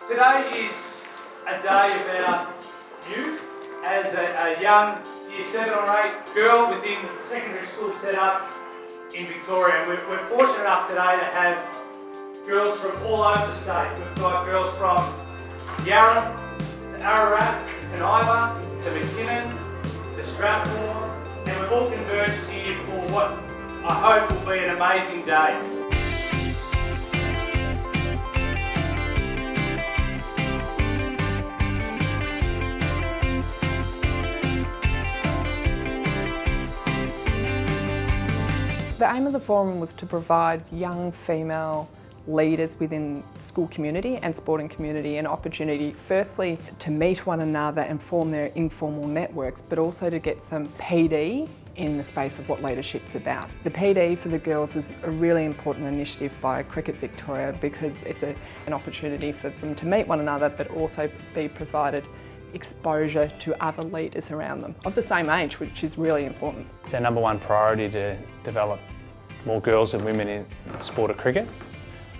Today is a day about you as a young Year 7 or 8 girl within the secondary school setup in Victoria. And we're fortunate enough today to have girls from all over the state. We've got girls from Yarra to Ararat to Caniva to McKinnon to Strathmore, and we've all converged here for what I hope will be an amazing day. The aim of the forum was to provide young female leaders within the school community and sporting community an opportunity, firstly, to meet one another and form their informal networks, but also to get some PD in the space of what leadership's about. The PD for the girls was a really important initiative by Cricket Victoria because it's an opportunity for them to meet one another, but also be provided exposure to other leaders around them of the same age, which is really important. It's our number one priority to develop more girls and women in the sport of cricket.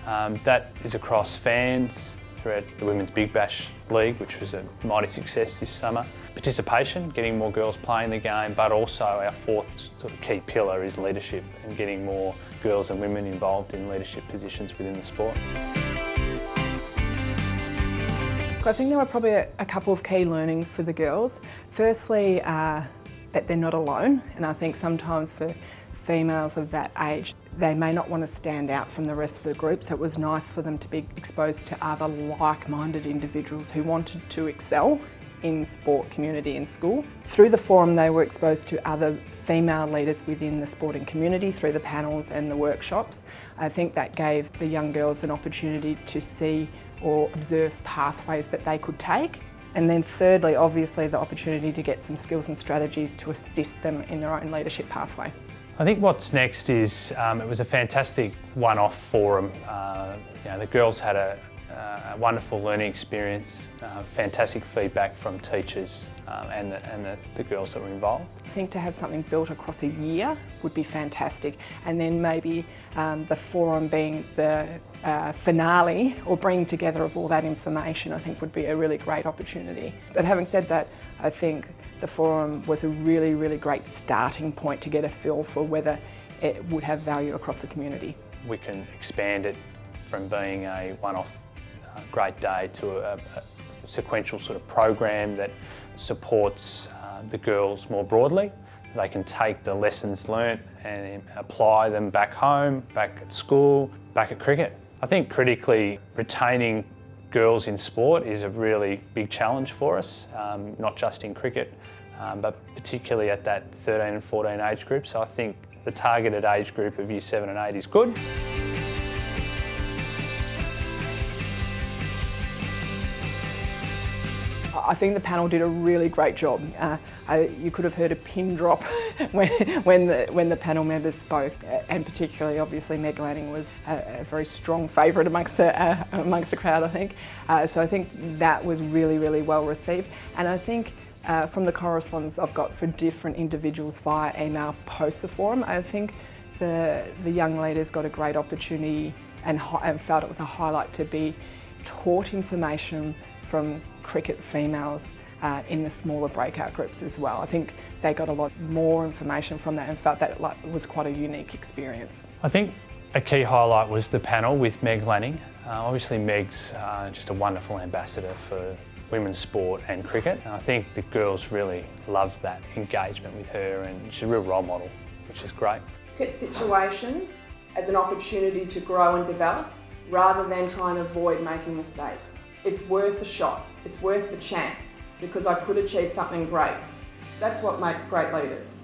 That is across fans, throughout the Women's Big Bash League, which was a mighty success this summer. Participation, getting more girls playing the game, but also our fourth sort of key pillar is leadership and getting more girls and women involved in leadership positions within the sport. I think there were probably a couple of key learnings for the girls. Firstly, that they're not alone, and I think sometimes for females of that age, they may not want to stand out from the rest of the group, so it was nice for them to be exposed to other like-minded individuals who wanted to excel in sport, community and school. Through the forum they were exposed to other female leaders within the sporting community through the panels and the workshops. I think that gave the young girls an opportunity to see or observe pathways that they could take. And then thirdly, obviously, the opportunity to get some skills and strategies to assist them in their own leadership pathway. I think what's next is, it was a fantastic one-off forum. The girls had a wonderful learning experience, fantastic feedback from teachers and the girls that were involved. I think to have something built across a year would be fantastic, and then maybe the forum being the finale or bringing together of all that information, I think would be a really great opportunity. But having said that, I think the forum was a really, really great starting point to get a feel for whether it would have value across the community. We can expand it from being a one-off great day to a sequential sort of program that supports the girls more broadly. They can take the lessons learnt and apply them back home, back at school, back at cricket. I think critically retaining girls in sport is a really big challenge for us, not just in cricket, but particularly at that 13 and 14 age group. So I think the targeted age group of Year 7 and 8 is good. I think the panel did a really great job. You could have heard a pin drop when the panel members spoke, and particularly, obviously, Meg Lanning was a very strong favourite amongst the crowd, I think. So I think that was really, really well received. And I think from the correspondence I've got for different individuals via email post the forum, I think the young leaders got a great opportunity and felt it was a highlight to be taught information from cricket females in the smaller breakout groups as well. I think they got a lot more information from that and felt that it was quite a unique experience. I think a key highlight was the panel with Meg Lanning. Obviously Meg's just a wonderful ambassador for women's sport and cricket. And I think the girls really loved that engagement with her, and she's a real role model, which is great. Look at situations as an opportunity to grow and develop rather than trying to avoid making mistakes. It's worth the shot, it's worth the chance, because I could achieve something great. That's what makes great leaders.